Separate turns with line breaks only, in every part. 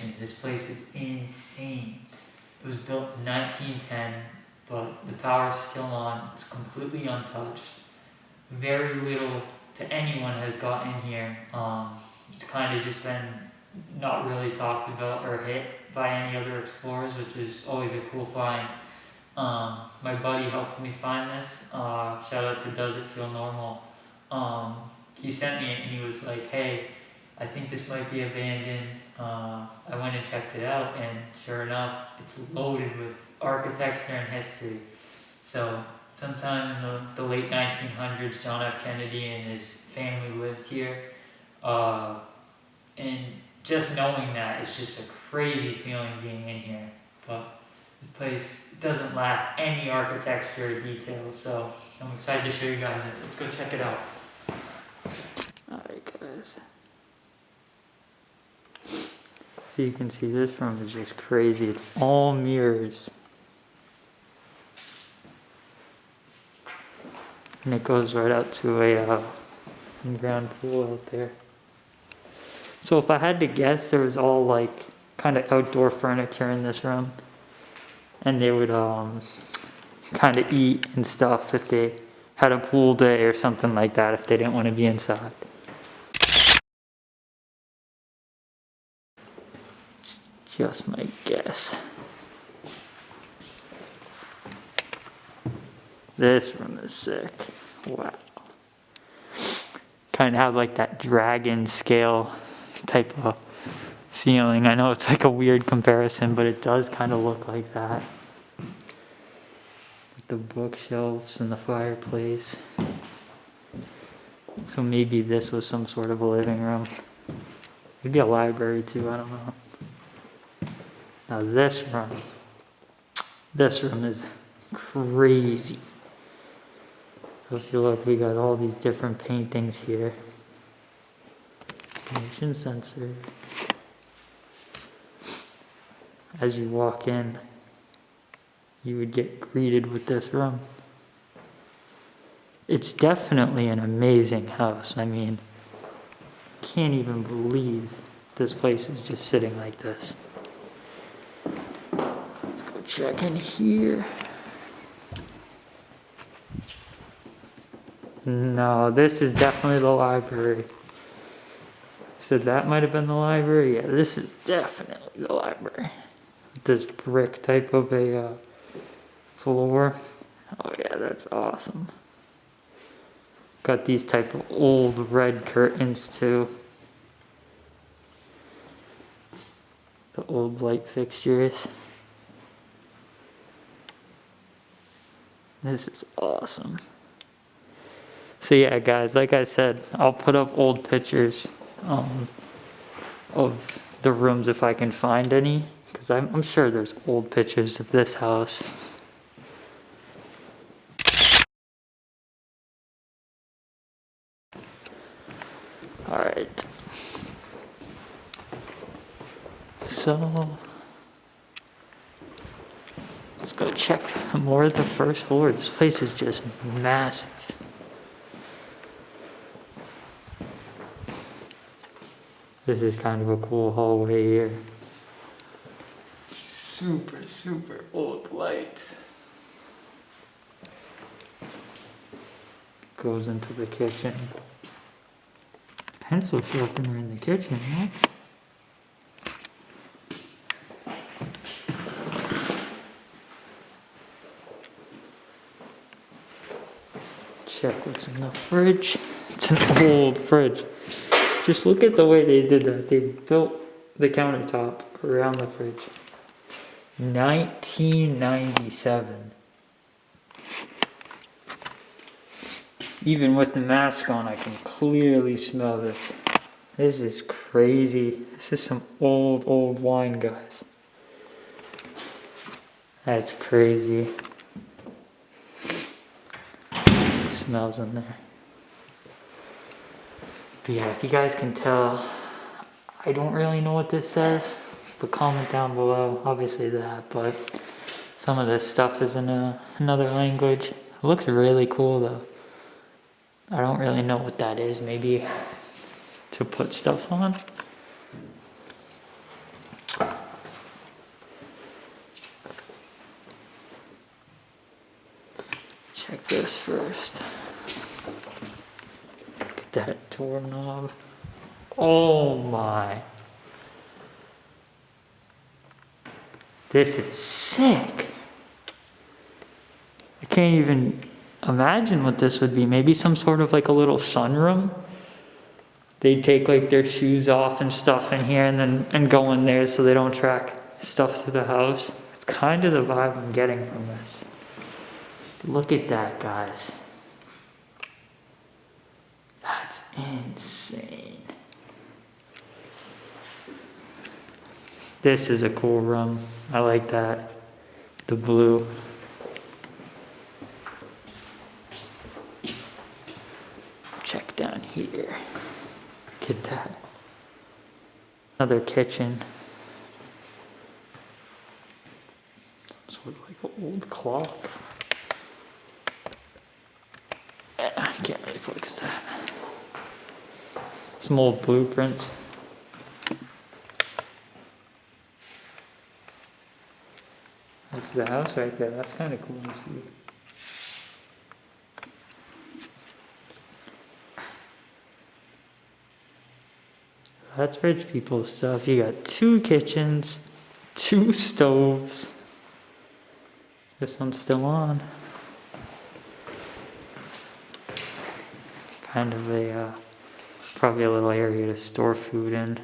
condition. This place is insane. It was built in 1910, but the power's still on. It's completely untouched. Very little to anyone has gotten here. It's kind of just been not really talked about or hit by any other explorers, which is always a cool find. My buddy helped me find this. Shout out to Does It Feel Normal. He sent me it and he was like, hey, I think this might be abandoned. I went and checked it out, and sure enough, it's loaded with architecture and history. So sometime in the late 1900s, John F. Kennedy and his family lived here. And just knowing that, it's just a crazy feeling being in here. But the place doesn't lack any architecture or detail, so I'm excited to show you guys it. Let's go check it out. Alright guys. So you can see this room is just crazy. It's all mirrors. And it goes right out to a in-ground pool out there. So if I had to guess, there was all like kind of outdoor furniture in this room. And they would kind of eat and stuff if they had a pool day or something like that, if they didn't want to be inside. Just my guess. This room is sick. Wow. Kind of have like that dragon scale type of ceiling. I know it's like a weird comparison, but it does kind of look like that. With the bookshelves and the fireplace. So maybe this was some sort of a living room. Maybe a library too, I don't know. Now this room is crazy. So if you look, we got all these different paintings here. Motion sensor. As you walk in, you would get greeted with this room. It's definitely an amazing house. I mean, can't even believe this place is just sitting like this. Let's go check in here. No, this is definitely the library. So that might have been the library. Yeah, this is definitely the library. This brick type of a floor. Oh yeah, that's awesome. Got these type of old red curtains too. The old light fixtures. This is awesome. So yeah, guys, like I said, I'll put up old pictures of the rooms if I can find any, because I'm sure there's old pictures of this house. All right. So let's go check more of the first floor. This place is just massive. This is kind of a cool hallway here. Super old lights. Goes into the kitchen. Pencil sharpener in the kitchen, huh? Check what's in the fridge. It's an old fridge. Just look at the way they did that. They built the countertop around the fridge. 1997. Even with the mask on, I can clearly smell this. This is crazy. This is some old wine, guys. That's crazy. It smells in there. But yeah, if you guys can tell, I don't really know what this says, but comment down below, obviously that, but some of this stuff is in another language. It looks really cool though. I don't really know what that is, maybe to put stuff on. check this first. Look at that doorknob. Oh my. This is sick. I can't even imagine what this would be. Maybe some sort of like a little sunroom. They'd take like their shoes off and stuff in here and go in there so they don't track stuff through the house. It's kind of the vibe I'm getting from this. Look at that, guys. That's insane. This is a cool room. I like that. The blue. Check down here. Look at that. Another kitchen. Sort of like an old clock. I can't really focus that. Some old blueprints. That's the house right there. That's kind of cool to see. That's rich people stuff. You got 2 kitchens, 2 stoves. This one's still on. Kind of a, probably a little area to store food in.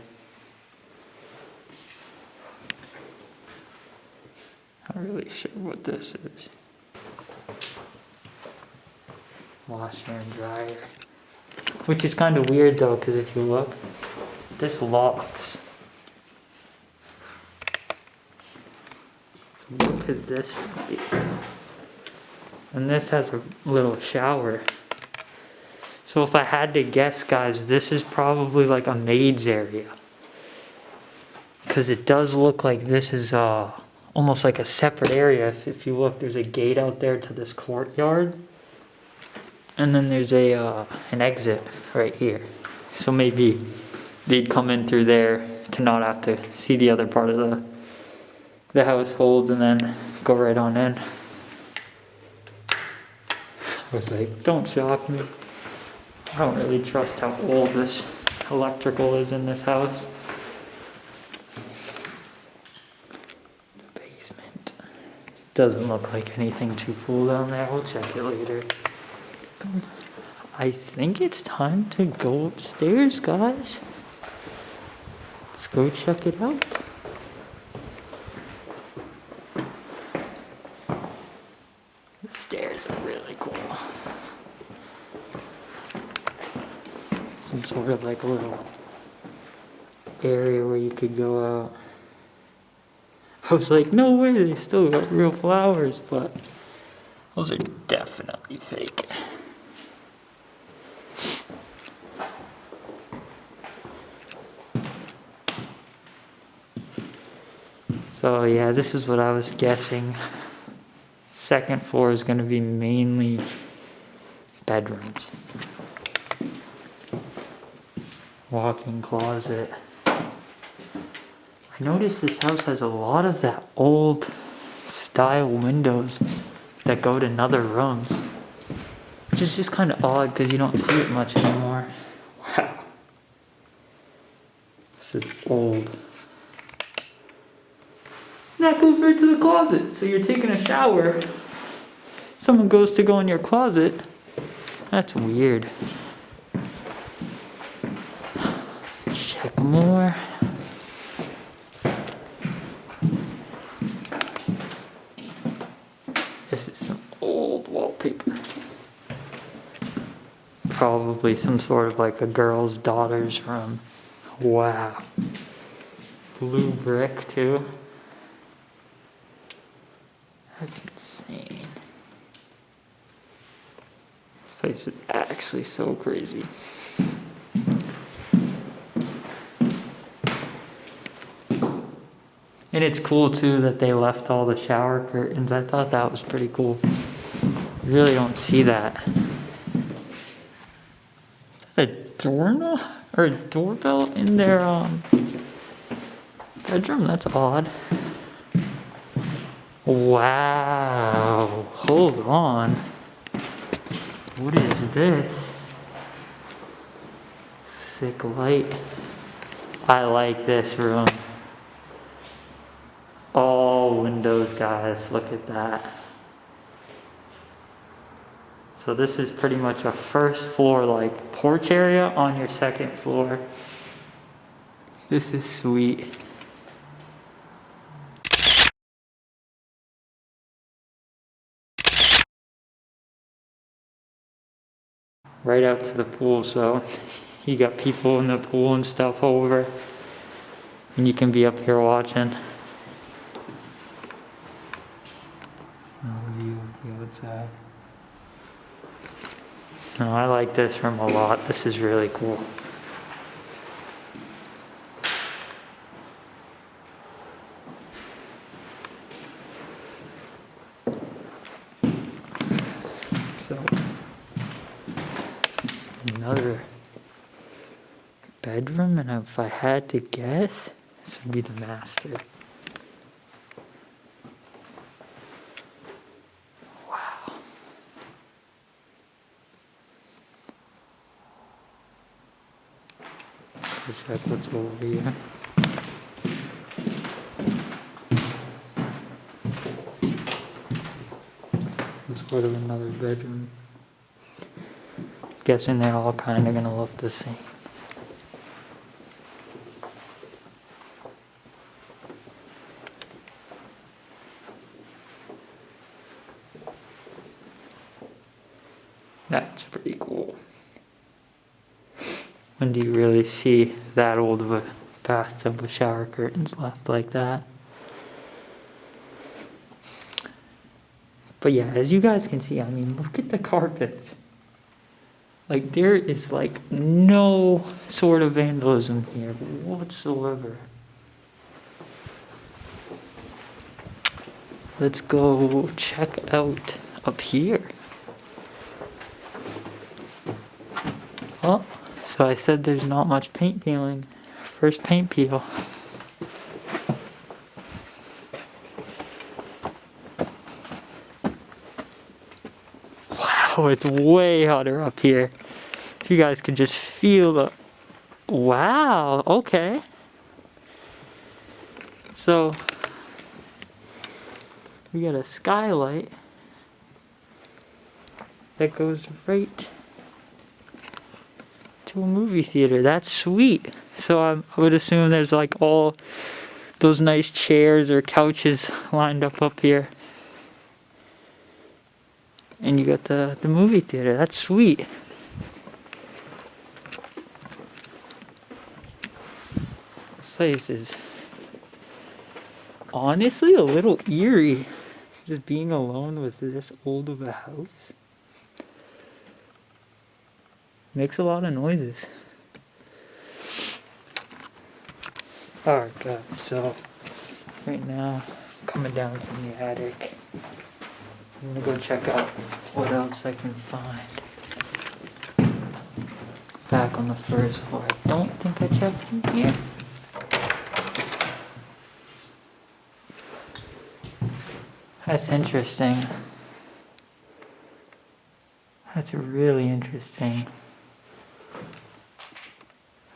Not really sure what this is. Washer and dryer. Which is kind of weird though, because if you look, this locks. So what could this be? And this has a little shower. So if I had to guess, guys, this is probably like a maid's area. Because it does look like this is almost like a separate area. If you look, there's a gate out there to this courtyard. And then there's an exit right here. So maybe they'd come in through there to not have to see the other part of the household and then go right on in. I was like, don't shock me. I don't really trust how old this electrical is in this house. The basement. Doesn't look like anything too cool down there. We'll check it later. I think it's time to go upstairs, guys. Let's go check it out. The stairs are really cool. Some sort of like a little area where you could go out. I was like, no way, they still got real flowers, but those are definitely fake. So yeah, this is what I was guessing. Second floor is going to be mainly bedrooms. Walk-in closet. I noticed this house has a lot of that old style windows that go to other rooms. Which is just kind of odd because you don't see it much anymore. Wow. This is old. That goes right to the closet. So you're taking a shower. Someone goes to go in your closet. That's weird. Check more. This is some old wallpaper. Probably some sort of like a girl's daughter's room. Wow. Blue brick too. That's insane. This place is actually so crazy. And it's cool too that they left all the shower curtains. I thought that was pretty cool. You really don't see that. Is that a doorknob or a doorbell in their bedroom? That's odd. Wow. Hold on. What is this? Sick light. I like this room. All windows, guys. Look at that. So this is pretty much a first floor like porch area on your second floor. This is sweet. Right out to the pool, so you got people in the pool and stuff over, and you can be up here watching. No view of the outside. No, I like this room a lot. This is really cool. So, another bedroom, and if I had to guess, this would be the master. Wow. Let's check what's over here. Let's go to another bedroom. Guessing they're all kind of gonna look the same. That's pretty cool. When do you really see that old of a bathtub with shower curtains left like that? But yeah, as you guys can see, I mean, look at the carpets. Like, there is like no sort of vandalism here whatsoever. Let's go check out up here. Oh, so I said there's not much paint peeling. First paint peel. Wow, it's way hotter up here. If you guys could just feel the... Wow, okay. So, we got a skylight that goes right to a movie theater. That's sweet. So I would assume there's like all those nice chairs or couches lined up here. And you got the movie theater. That's sweet. This place is honestly a little eerie. Just being alone with this old of a house. Makes a lot of noises. Alright guys, so right now, coming down from the attic. I'm gonna go check out what else I can find. Back on the first floor. I don't think I checked in here. That's interesting. That's really interesting.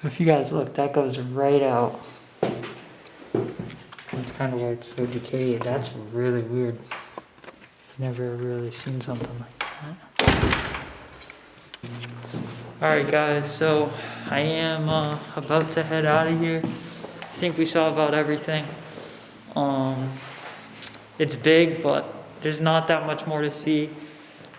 If you guys look, that goes right out. That's kind of why it's so decayed. That's really weird. Never really seen something like that. Alright guys, so I am about to head out of here. I think we saw about everything. It's big, but there's not that much more to see.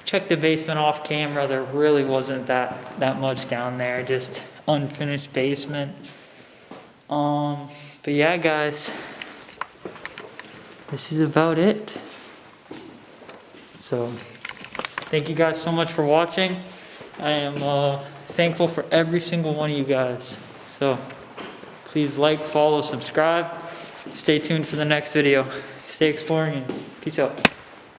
Check the basement off camera. There really wasn't that much down there. Just unfinished basement. But yeah, guys, this is about it. So, thank you guys so much for watching. I am thankful for every single one of you guys. So, please like, follow, subscribe. Stay tuned for the next video. Stay exploring and peace out.